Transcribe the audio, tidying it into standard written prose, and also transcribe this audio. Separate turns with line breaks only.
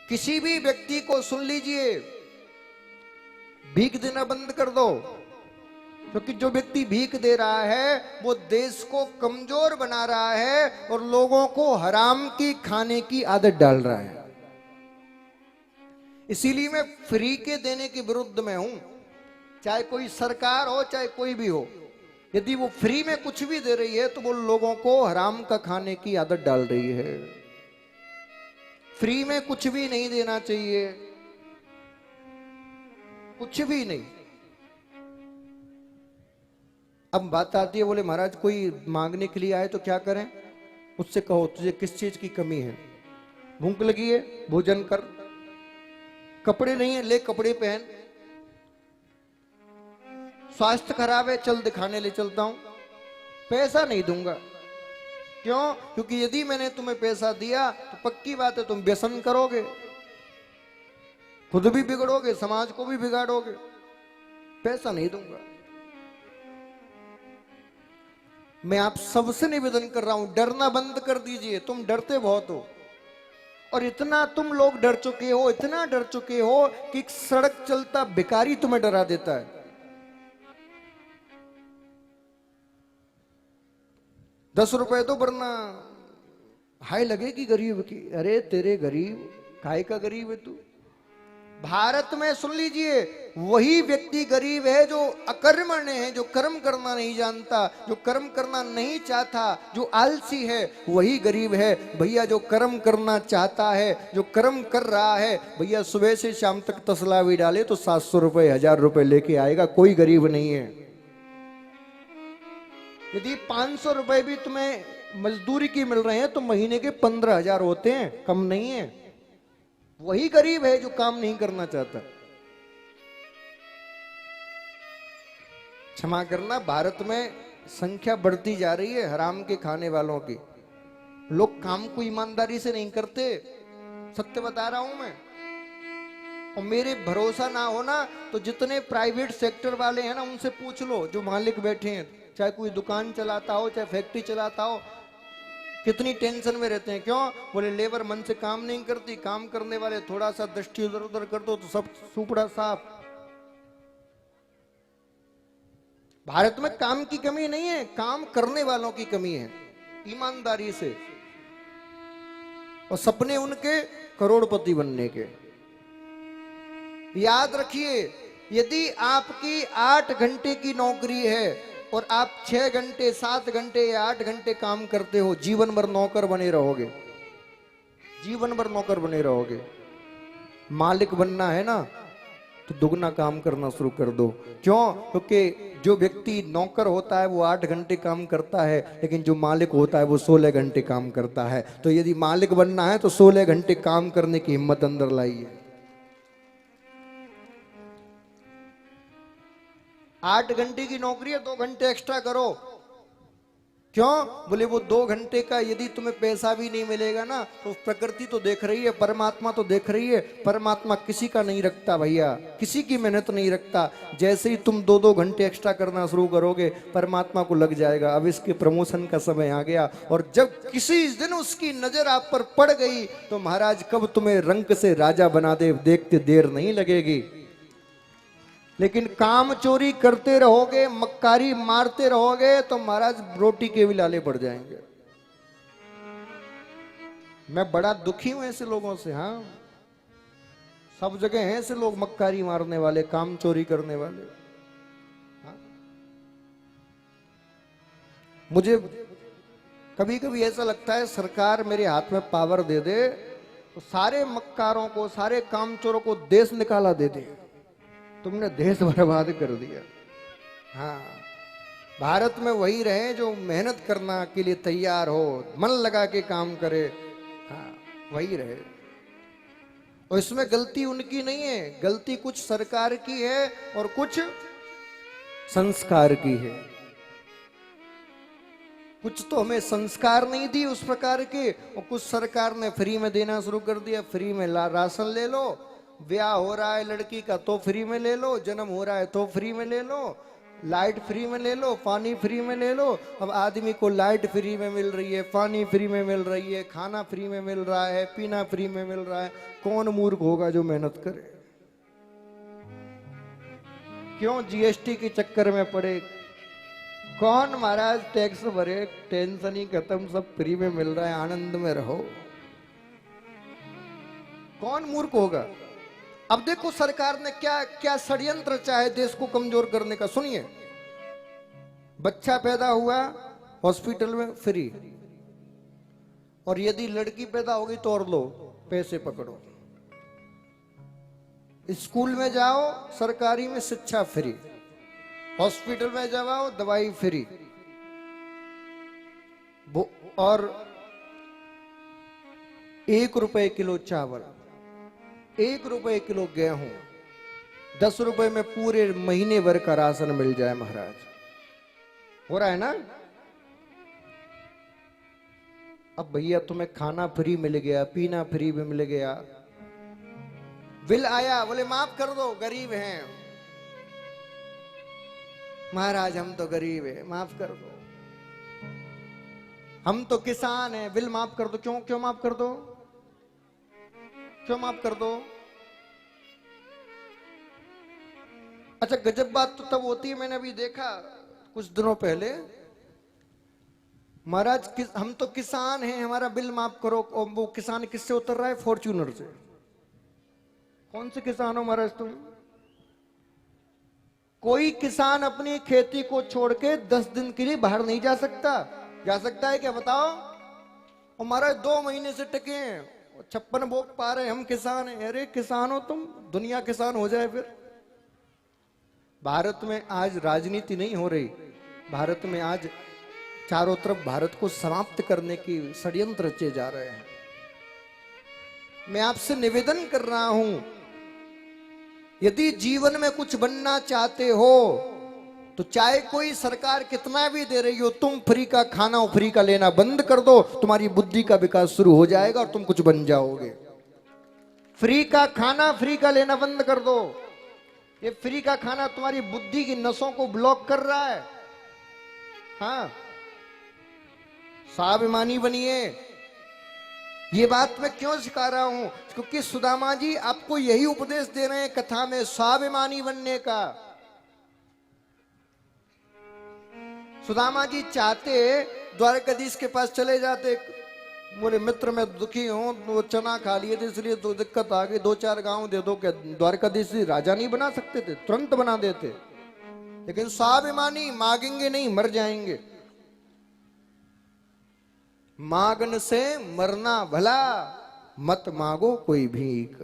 किसी भी व्यक्ति को सुन लीजिए, भीख देना बंद कर दो, क्योंकि जो व्यक्ति भीख दे रहा है वो देश को कमजोर बना रहा है और लोगों को हराम की खाने की आदत डाल रहा है। इसीलिए मैं फ्री के देने के विरुद्ध में हूं, चाहे कोई सरकार हो चाहे कोई भी हो। यदि वो फ्री में कुछ भी दे रही है तो वो लोगों को हराम का खाने की आदत डाल रही है। फ्री में कुछ भी नहीं देना चाहिए, कुछ भी नहीं। अब बात आती है, बोले महाराज कोई मांगने के लिए आए तो क्या करें? उससे कहो तुझे किस चीज की कमी है, भूख लगी है भोजन कर, कपड़े नहीं है ले कपड़े पहन, स्वास्थ्य खराब है चल दिखाने ले चलता हूं, पैसा नहीं दूंगा। क्यों? क्योंकि यदि मैंने तुम्हें पैसा दिया तो पक्की बात है तुम व्यसन करोगे, खुद भी बिगड़ोगे, समाज को भी बिगाड़ोगे। पैसा नहीं दूंगा। मैं आप सबसे निवेदन कर रहा हूं, डरना बंद कर दीजिए। तुम डरते बहुत हो, और इतना तुम लोग डर चुके हो, इतना डर चुके हो कि एक सड़क चलता भिखारी तुम्हें डरा देता है। 10 रुपए तो वरना हाय लगेगी गरीब की। अरे तेरे गरीब, काय का गरीब है तू? भारत में सुन लीजिए, वही व्यक्ति गरीब है जो अकर्मण्य है, जो कर्म करना नहीं जानता, जो कर्म करना नहीं चाहता, जो आलसी है, वही गरीब है। भैया जो कर्म करना चाहता है, जो कर्म कर रहा है, भैया सुबह से शाम तक तसला भी डाले तो 700 रुपए 1000 रुपए लेके आएगा, कोई गरीब नहीं है। यदि 500 रुपए भी तुम्हें मजदूरी की मिल रहे हैं तो महीने के 15,000 होते हैं, कम नहीं है। वही गरीब है जो काम नहीं करना चाहता। क्षमा करना, भारत में संख्या बढ़ती जा रही है हराम के खाने वालों की। लोग काम को ईमानदारी से नहीं करते, सत्य बता रहा हूं मैं। और मेरे भरोसा ना होना तो जितने प्राइवेट सेक्टर वाले हैं ना उनसे पूछ लो, जो मालिक बैठे हैं, चाहे कोई दुकान चलाता हो चाहे फैक्ट्री चलाता हो, कितनी टेंशन में रहते हैं। क्यों? बोले लेबर मन से काम नहीं करती, काम करने वाले थोड़ा सा दृष्टि उधर उधर कर दो तो सब सुपड़ा साफ। भारत में काम की कमी नहीं है, काम करने वालों की कमी है, ईमानदारी से। और सपने उनके करोड़पति बनने के। याद रखिए, यदि आपकी 8 घंटे की नौकरी है और आप 6 घंटे 7 घंटे या 8 घंटे काम करते हो, जीवन भर नौकर बने रहोगे, जीवन भर नौकर बने रहोगे। मालिक बनना है ना तो दुगना काम करना शुरू कर दो। क्यों? क्योंकि जो व्यक्ति नौकर होता है वो 8 घंटे काम करता है, लेकिन जो मालिक होता है वो 16 घंटे काम करता है। तो यदि मालिक बनना है तो 16 घंटे काम करने की हिम्मत अंदर लाइए। 8 घंटे की नौकरी है, 2 घंटे एक्स्ट्रा करो। क्यों? बोले वो 2 घंटे का यदि तुम्हें पैसा भी नहीं मिलेगा ना तो प्रकृति तो देख रही है, परमात्मा तो देख रही है। परमात्मा किसी का नहीं रखता भैया, किसी की मेहनत नहीं रखता। जैसे ही तुम 2-2 घंटे एक्स्ट्रा करना शुरू करोगे, परमात्मा को लग जाएगा अब इसके प्रमोशन का समय आ गया। और जब किसी दिन उसकी नजर आप पर पड़ गई तो महाराज कब तुम्हें रंक से राजा बना दे, देखते देर नहीं लगेगी। लेकिन काम चोरी करते रहोगे, मक्कारी मारते रहोगे तो महाराज रोटी के भी लाले पड़ जाएंगे। मैं बड़ा दुखी हूं ऐसे लोगों से। हाँ, सब जगह हैं ऐसे लोग, मक्कारी मारने वाले, काम चोरी करने वाले। हाँ? मुझे कभी कभी ऐसा लगता है सरकार मेरे हाथ में पावर दे दे तो सारे मक्कारों को, सारे कामचोरों को देश निकाला दे दे। तुमने देश बर्बाद कर दिया। हाँ, भारत में वही रहे जो मेहनत करना के लिए तैयार हो, मन लगा के काम करे। हाँ, वही रहे। और इसमें गलती उनकी नहीं है, गलती कुछ सरकार की है और कुछ संस्कार की है। कुछ तो हमें संस्कार नहीं दी उस प्रकार के, और कुछ सरकार ने फ्री में देना शुरू कर दिया। फ्री में राशन ले लो, ब्याह हो रहा है लड़की का तो फ्री में ले लो, जन्म हो रहा है तो फ्री में ले लो, लाइट फ्री में ले लो, पानी फ्री में ले लो। अब आदमी को लाइट फ्री में मिल रही है, पानी फ्री में मिल रही है, खाना फ्री में मिल रहा है, पीना फ्री में मिल रहा है। कौन मूर्ख होगा जो मेहनत करे? क्यों जीएसटी के चक्कर में पड़े? कौन महाराज टैक्स भरे? टेंशन ही खत्म, सब फ्री में मिल रहा है, आनंद में रहो। कौन मूर्ख होगा? अब देखो सरकार ने क्या क्या षड्यंत्र चाहे देश को कमजोर करने का। सुनिए, बच्चा पैदा हुआ हॉस्पिटल में फ्री, और यदि लड़की पैदा होगी तो और लो पैसे पकड़ो। स्कूल में जाओ सरकारी में शिक्षा फ्री, हॉस्पिटल में जाओ दवाई फ्री, और 1 रुपए किलो चावल, 1 रुपए किलो गेहूं, 10 रुपए में पूरे महीने भर का राशन मिल जाए महाराज। हो रहा है ना? अब भैया तुम्हें खाना फ्री मिल गया, पीना फ्री भी मिल गया, बिल आया, बोले माफ कर दो गरीब हैं महाराज, हम तो गरीब है, माफ कर दो, हम तो किसान हैं, बिल माफ कर दो। क्यों क्यों माफ कर दो? क्यों माफ कर दो? अच्छा, गजब बात तो तब होती है, मैंने अभी देखा कुछ दिनों पहले, महाराज हम तो किसान हैं, हमारा बिल माफ करो। और वो किसान किससे उतर रहा है? फॉर्च्यूनर से। कौन से किसान हो महाराज तुम? कोई किसान अपनी खेती को छोड़ के 10 दिन के लिए बाहर नहीं जा सकता। जा सकता है क्या बताओ? और महाराज 2 महीने से टके हैं, 56 भोग पा रहे, हम किसान हैं। अरे किसान हो तुम, दुनिया किसान हो जाए फिर। भारत में आज राजनीति नहीं हो रही, भारत में आज चारों तरफ भारत को समाप्त करने की षड्यंत्र रचे जा रहे हैं। मैं आपसे निवेदन कर रहा हूं, यदि जीवन में कुछ बनना चाहते हो तो चाहे कोई सरकार कितना भी दे रही हो, तुम फ्री का खाना और फ्री का लेना बंद कर दो, तुम्हारी बुद्धि का विकास शुरू हो जाएगा और तुम कुछ बन जाओगे। फ्री का खाना फ्री का लेना बंद कर दो। ये फ्री का खाना तुम्हारी बुद्धि की नसों को ब्लॉक कर रहा है। हाँ, स्वाभिमानी बनिए। ये बात मैं क्यों सिखा रहा हूं? क्योंकि सुदामा जी आपको यही उपदेश दे रहे हैं कथा में, स्वाभिमानी बनने का। सुदामा जी चाहते द्वारकाधीश के पास चले जाते, बोले मित्र मैं दुखी हूं, वो चना खा लिए थे इसलिए तो दिक्कत आ गई, 2-4 गांव दे दो। क्या द्वारकाधीश राजा नहीं बना सकते थे? तुरंत बना देते। लेकिन स्वाभिमानी मांगेंगे नहीं, मर जाएंगे। मांगन से मरना भला, मत मांगो कोई भीख।